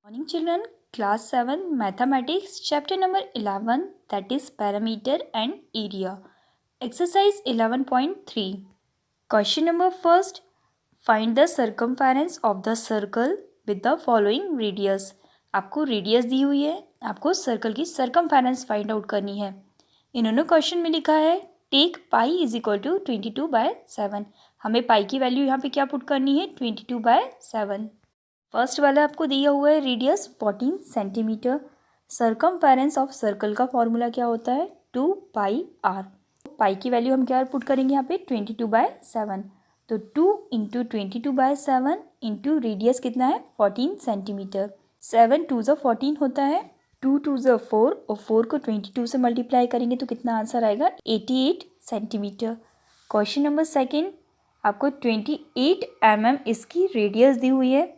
Morning children, class 7 mathematics chapter number 11, that is parameter and area. Exercise 11.3. Question number first, find the circumference of the circle with the following radius. आपको radius दी हुई है, आपको circle की circumference find out करनी है. इन्होंने question में लिखा है take pi is equal to 22/7. हमें पाई की वैल्यू यहाँ पे क्या पुट करनी है 22/7. फर्स्ट वाला आपको दिया हुआ है radius 14 centimetre. Circumference of circle का फॉर्मूला क्या होता है 2πr. पाई की वैल्यू हम क्या पुट करेंगे यहाँ पे 22/7. तो 2 इंटू 22/7 इंटू रेडियस कितना है 14 सेंटीमीटर. 7 2 ज़ा 14 होता है, 2 2 ज़ा 4 और 4 को 22 से मल्टीप्लाई करेंगे तो कितना आंसर आएगा 88 सेंटीमीटर. क्वेश्चन नंबर सेकेंड, आपको 28 mm इसकी रेडियस दी हुई है.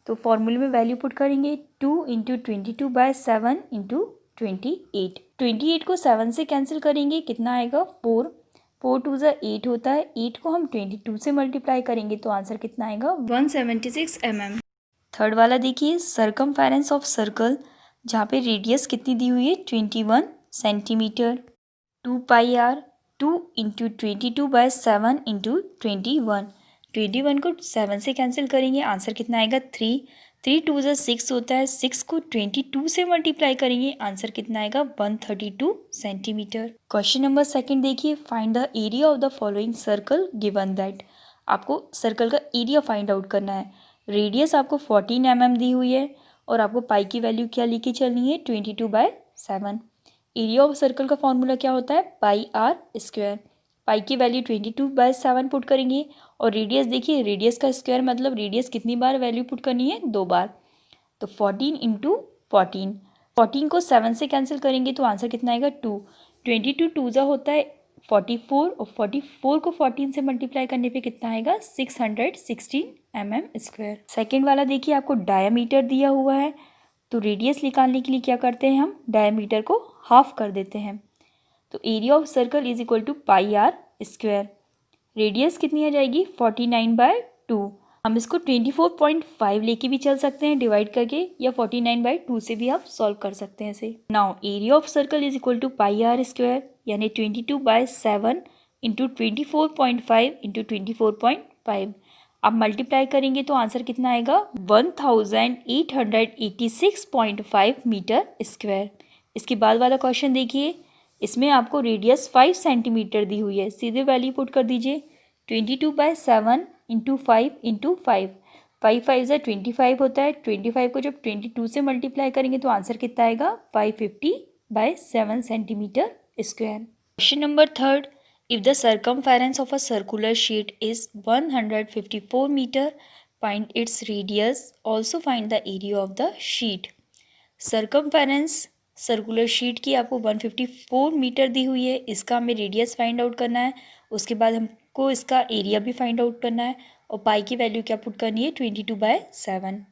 तो फॉर्मूले में वैल्यू पुट करेंगे 2 इंटू 22/7 इंटू 28. 28 को 7 से कैंसिल करेंगे कितना आएगा 4. 4 2 ज़ा 8 होता है, 8 को हम 22 से मल्टीप्लाई करेंगे तो आंसर कितना आएगा 176 mm. थर्ड वाला देखिए सर्कमफेरेंस ऑफ सर्कल, जहाँ पे रेडियस कितनी दी हुई है 21 सेंटीमीटर. 2πr 2 इंटू 22/7 इंटू 21 को 7 से कैंसिल करेंगे आंसर कितना आएगा 3. 3 2 ज़ा 6 होता है, 6 को 22 से मल्टीप्लाई करेंगे आंसर कितना आएगा 132 सेंटीमीटर. क्वेश्चन नंबर सेकंड देखिए, find the area of the following circle given that. आपको सर्कल का एरिया फाइंड आउट करना है. रेडियस आपको 14 mm दी हुई है और आपको पाई की वैल्यू क्या लेके चलनी है 22/7. एरिया ऑफ सर्कल का फॉर्मूला क्या होता है πr². पाई की वैल्यू 22/7 पुट करेंगे और रेडियस देखिए, रेडियस का स्क्वायर मतलब रेडियस कितनी बार वैल्यू पुट करनी है 2 बार. तो 14 इंटू 14 को 7 से कैंसिल करेंगे तो आंसर कितना आएगा 2. 22 2 ज़ा होता है 44 और 44 को 14 से मल्टीप्लाई करने पे कितना आएगा 616 mm². सेकेंड वाला देखिए, आपको डायामीटर दिया हुआ है तो रेडियस निकालने के लिए क्या करते हैं हम डायामीटर को हाफ कर देते हैं. तो area of circle is equal to πr². Radius कितनी आ जाएगी 49/2. हम इसको 24.5 लेके भी चल सकते हैं डिवाइड करके, या 49/2 से भी आप सॉल्व कर सकते हैं इसे. Now area of circle is equal to πr² यानी 22/7 इंटू 24.5 इंटू 24.5. आप मल्टीप्लाई करेंगे तो आंसर कितना आएगा 1886.5 मीटर स्क्वायर. इसके बाद वाला क्वेश्चन देखिए, इसमें आपको रेडियस 5 सेंटीमीटर दी हुई है. सीधे वैल्यू पुट कर दीजिए 22/7 इंटू 5 इंटू 5. 5 5 ज़ा 25 होता है, 25 को जब 22 से मल्टीप्लाई करेंगे तो आंसर कितना आएगा 550/7 centimetre square. Question number third, if the circumference of a circular sheet is 154 metre, find its radius, also find the area of the sheet. Circumference circular sheet की आपको 154 मीटर दी हुई है, इसका हमें रेडियस फाइंड आउट करना है. उसके बाद हमको इसका एरिया भी फाइंड आउट करना है और पाई की वैल्यू क्या पुट करनी है 22/7.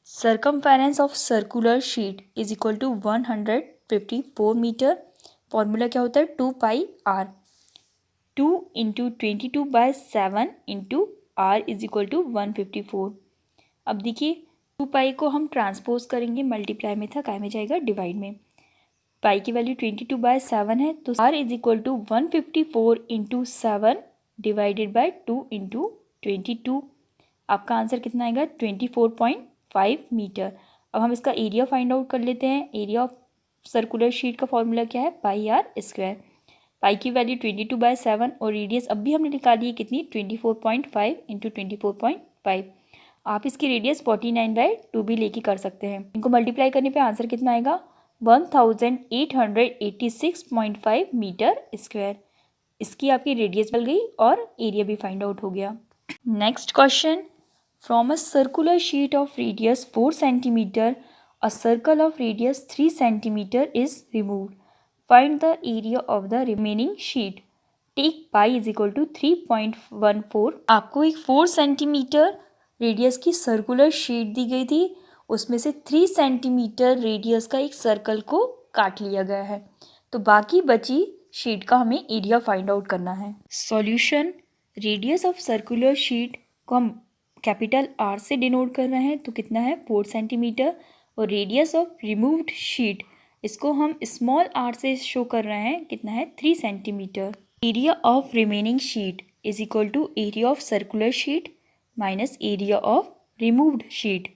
Circumference of circular sheet is equal to 154 metre. Formula क्या होता है 2πr. 2 into 22/7 into r is equal to 154. अब देखिए 2π को हम ट्रांसपोज करेंगे, मल्टीप्लाई में था, काय में जाएगा डिवाइड में. पाई की वैल्यू 22/7 है तो r is equal to 154 into 7 divided by 2 into 22. आपका आंसर कितना आएगा 24.5 मीटर. अब हम इसका एरिया फाइंड आउट कर लेते हैं. एरिया ऑफ सर्कुलर शीट का फॉर्मूला क्या है πr². पाई की वैल्यू 22/7 और रेडियस अब भी हमने निकाली है कितनी 24.5 इंटू 24.5. आप इसकी रेडियस 49/2 भी लेके कर सकते हैं. इनको मल्टीप्लाई करने पे आंसर कितना आएगा 1886.5 मीटर स्क्वायर. इसकी आपकी रेडियस बन गई और एरिया भी फाइंड आउट हो गया. Next question, from a circular sheet of radius 4 centimetre a circle of radius 3 centimetre is removed. Find the area of the remaining sheet. Take pi is equal to 3.14. आपको एक 4 centimetre radius की circular sheet दी गई थी, उसमें से 3 centimetre radius का एक सर्कल को काट लिया गया है. तो बाकी बची शीट का हमें एरिया फाइंड आउट करना है. Solution, radius of circular sheet को हम कैपिटल आर से डिनोट कर रहे हैं तो कितना है 4 सेंटीमीटर। और रेडियस ऑफ रिमूव्ड शीट इसको हम स्मॉल आर से शो कर रहे हैं, कितना है 3 centimetre. Area of remaining sheet is equal to area of circular sheet minus area of removed sheet.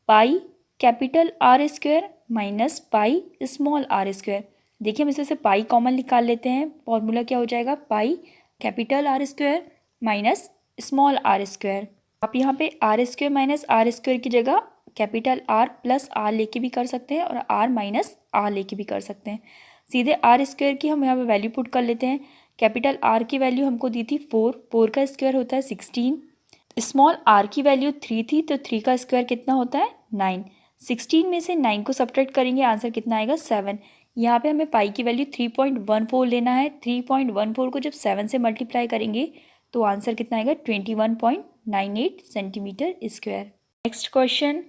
Pi capital R square minus pi small R square. देखिए हम इसमें से पाई कॉमन निकाल लेते हैं, फॉर्मूला क्या हो जाएगा pi capital R square minus small R square. आप यहाँ पे R square minus R square की जगह कैपिटल आर प्लस आर लेके भी कर सकते हैं और आर माइनस आर लेके भी कर सकते हैं। सीधे आर स्क्वायर की हम यहाँ पे वैल्यू पुट कर लेते हैं। कैपिटल आर की वैल्यू हमको दी थी 4, 4 का स्क्वायर होता है 16। स्मॉल आर की वैल्यू 3 थी तो 3 का स्क्वायर कितना होता है 9। 16 में से 9 को सब्ट्रैक्ट करेंगे, आंसर कितना आएगा 7। यहाँ पे हमें पाई की वैल्यू 3.14 लेना है। 3.14 को जब 7 से मल्टीप्लाई करेंगे तो आंसर कितना आएगा 21.98 centimetre square. Next question,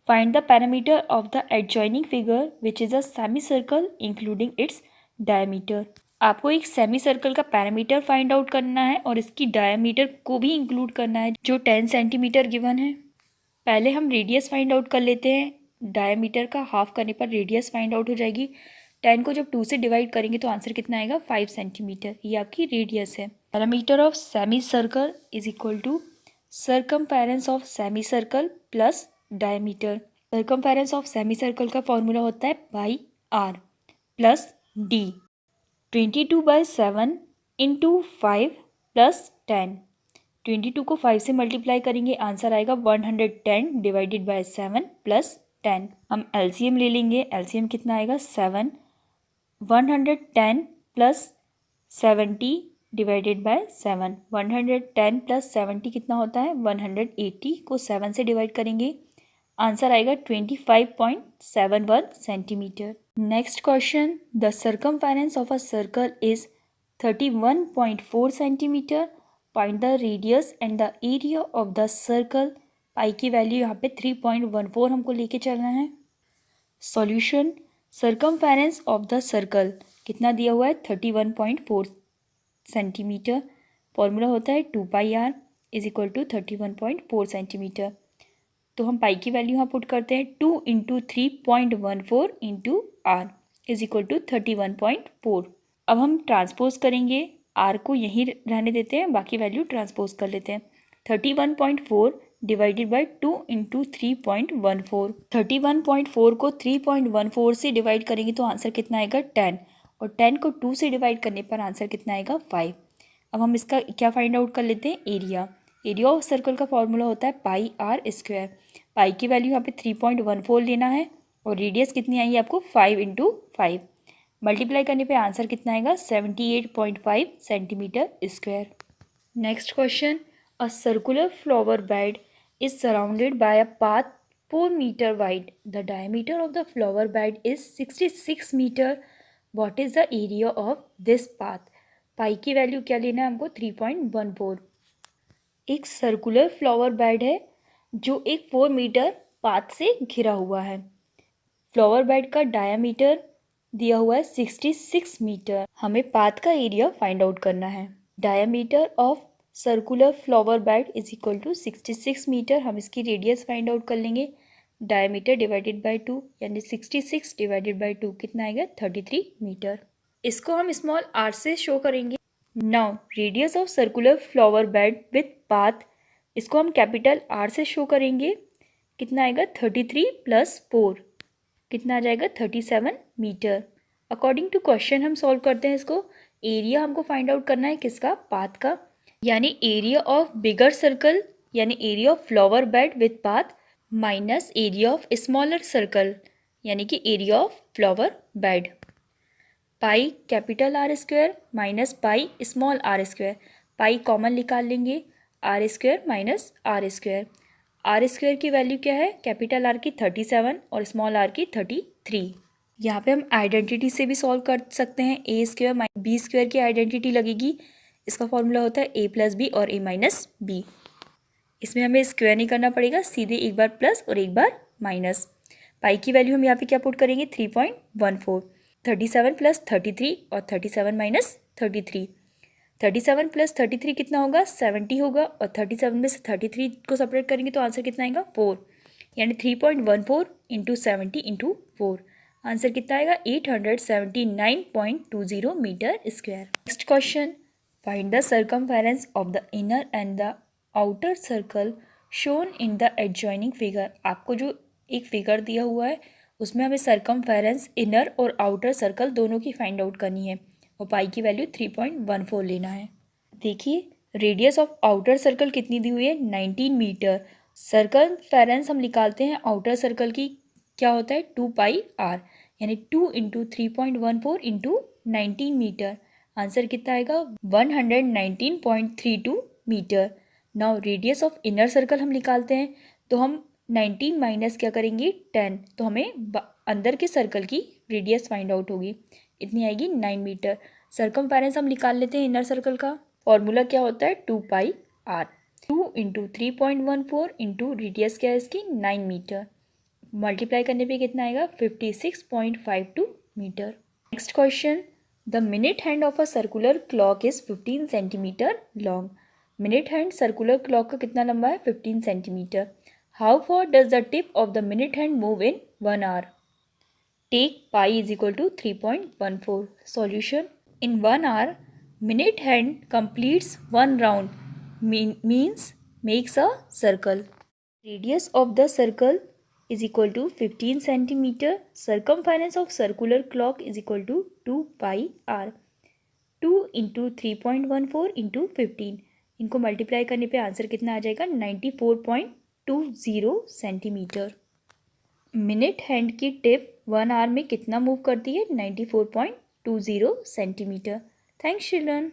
find the parameter of the adjoining figure which is a semi circle including its diameter. आपको एक सेमी सर्कल का पैरामीटर फाइंड आउट करना है और इसकी डायमीटर को भी इंक्लूड करना है जो 10 सेंटीमीटर गिवन है। पहले हम रेडियस फाइंड आउट कर लेते हैं। डायमीटर का हाफ करने पर रेडियस फाइंड आउट हो जाएगी। 10 को जब 2 से डिवाइड करेंगे तो आंसर कितना आएगा 5 सेंटीमीटर। ये आपकी रेडियस है। Perimeter of semi circle is equal to circumference of semi circle plus diameter. Circumference of semi circle का फॉर्मूला होता है pi R plus D. 22/7 into 5 plus 10। 22 को 5 से मल्टीप्लाई करेंगे, आंसर आएगा 110 डिवाइडेड बाय 7 प्लस 10। हम एलसीएम ले लेंगे, एलसीएम कितना आएगा 7। 110 प्लस 70 डिवाइडेड बाय 7। 110 प्लस 70 कितना होता है 180 को 7 से डिवाइड करेंगे, आंसर आएगा 25.71 centimetre. Next question, the circumference of a circle is 31.4 centimetre. Find the radius and the area of the circle. Pi की वैल्यू यहाँ पे 3.14 हमको लेके चलना है। Solution, circumference of the circle कितना दिया हुआ है 31.4 सेंटीमीटर। फॉर्मूला होता है 2 pi r is equal to 31.4 centimetre. तो हम पाई की वैल्यू यहाँ पुट करते हैं 2 into 3.14 into R is equal to 31.4। अब हम ट्रांसपोज करेंगे, आर को यहीं रहने देते हैं, बाकी वैल्यू ट्रांसपोज कर लेते हैं। 31.4 डिवाइडेड बाई 2 इंटू 3.14। 31.4 को 3.14 से डिवाइड करेंगे तो आंसर कितना आएगा 10 और 10 को 2 से डिवाइड करने पर आंसर कितना आएगा 5। अब हम इसका क्या फाइंड आउट कर लेते हैं एरिया। एरिया ऑफ सर्कल का फॉर्मूला होता है पाई आर स्क्वायर। पाई की वैल्यू यहाँ पे 3.14 लेना है और रेडियस कितनी आएगी आपको 5 इंटू 5। मल्टीप्लाई करने पे आंसर कितना आएगा 78.5 centimetre square. Next question, a circular flower bed is surrounded by a path 4 metre wide. The diameter of the flower bed is 66 metre. What is the area of this path. Pi की value क्या लेना है हमको 3.14। एक circular flower bed है जो एक 4 metre path से घिरा हुआ है। फ्लावर बेड का डायामीटर दिया हुआ है 66 मीटर। हमें पाथ का एरिया फाइंड आउट करना है। Diameter of circular flower bed is equal to 66 metre. हम इसकी रेडियस फाइंड आउट कर लेंगे। डायामीटर डिवाइडेड बाय 2 यानी 66 डिवाइडेड बाय 2 कितना आएगा 33 मीटर। इसको हम स्मॉल आर से शो करेंगे। Now radius of circular flower bed with path, इसको हम कैपिटल आर से शो करेंगे। कितना आएगा 33 प्लस 4 कितना आ जाएगा 37 मीटर। अकॉर्डिंग टू क्वेश्चन हम सॉल्व करते हैं इसको। एरिया हमको फाइंड आउट करना है किसका पाथ का, यानी एरिया ऑफ बिगर सर्कल यानी area of flower bed with path minus area of smaller circle यानी कि area of flower bed. Pi capital R square minus pi small R square. Pi common निकाल लेंगे, R square minus R square. R square की value क्या है capital R की 37 और small are की 33। यहाँ पे हम आइडेंटिटी से भी सॉल्व कर सकते हैं। ए स्क्वायर माइनस बी स्क्वायर की आइडेंटिटी लगेगी। इसका फॉर्मूला होता है ए प्लस बी और ए माइनस बी। इसमें हमें स्क्वायर नहीं करना पड़ेगा, सीधे एक बार प्लस और एक बार माइनस। पाई की वैल्यू हम यहाँ पे क्या पुट करेंगे 3.14। 37 प्लस 33 और 37 माइनस 33। 37 + 33 कितना होगा? 70 होगा, और 37 में से 33 को सेपरेट करेंगे तो आंसर कितना आएगा? 4, यानी 3.14 इंटू 70 इंटू 4, आंसर कितना आएगा? 879.20 metre square. Next question, find the circumference of the inner and the outer circle shown in the adjoining figure. आपको जो एक फिगर दिया हुआ है उसमें हमें सर्कमफेरेंस इनर और आउटर सर्कल दोनों की फाइंड आउट करनी है, और पाई की वैल्यू 3.14 लेना है। देखिए, रेडियस ऑफ आउटर सर्कल कितनी दी हुई है? 19 मीटर। सर्कमफेरेंस हम निकालते हैं आउटर सर्कल की, क्या होता है? 2πr, यानी 2 इंटू 3.14 इंटू 19 मीटर, आंसर कितना आएगा? 119.32 metre. Now radius of inner circle हम निकालते हैं, तो हम 19 माइनस क्या करेंगे? 10, तो हमें अंदर के सर्कल की रेडियस फाइंड आउट होगी, इतनी आएगी 9 मीटर। सर्कमफेरेंस हम निकाल लेते हैं इनर सर्कल का, फॉर्मूला क्या होता है? 2πr, 2 इंटू 3.14 इंटू रेडियस क्या है इसकी? 9 मीटर, मल्टीप्लाई करने पे कितना आएगा? 56.52 metre. Next question, the minute hand of a circular clock is 15 centimetre long. Minute hand circular clock का कितना लंबा है? 15 centimetre. How far does the tip of the minute hand move in 1 hour? Take pi is equal to 3.14। Solution, in 1 hour minute hand completes 1 round, means makes a circle. Radius of the circle is equal to 15 centimeter. Circumference of circular clock is equal to 2πr. 2 into 3.14 into 15, इनको multiply करने पे answer कितना आ जाएगा? 94.20 centimetre. Minute hand की tip 1 our में कितना move करती है? 94.20 सेंटीमीटर। Thanks, children.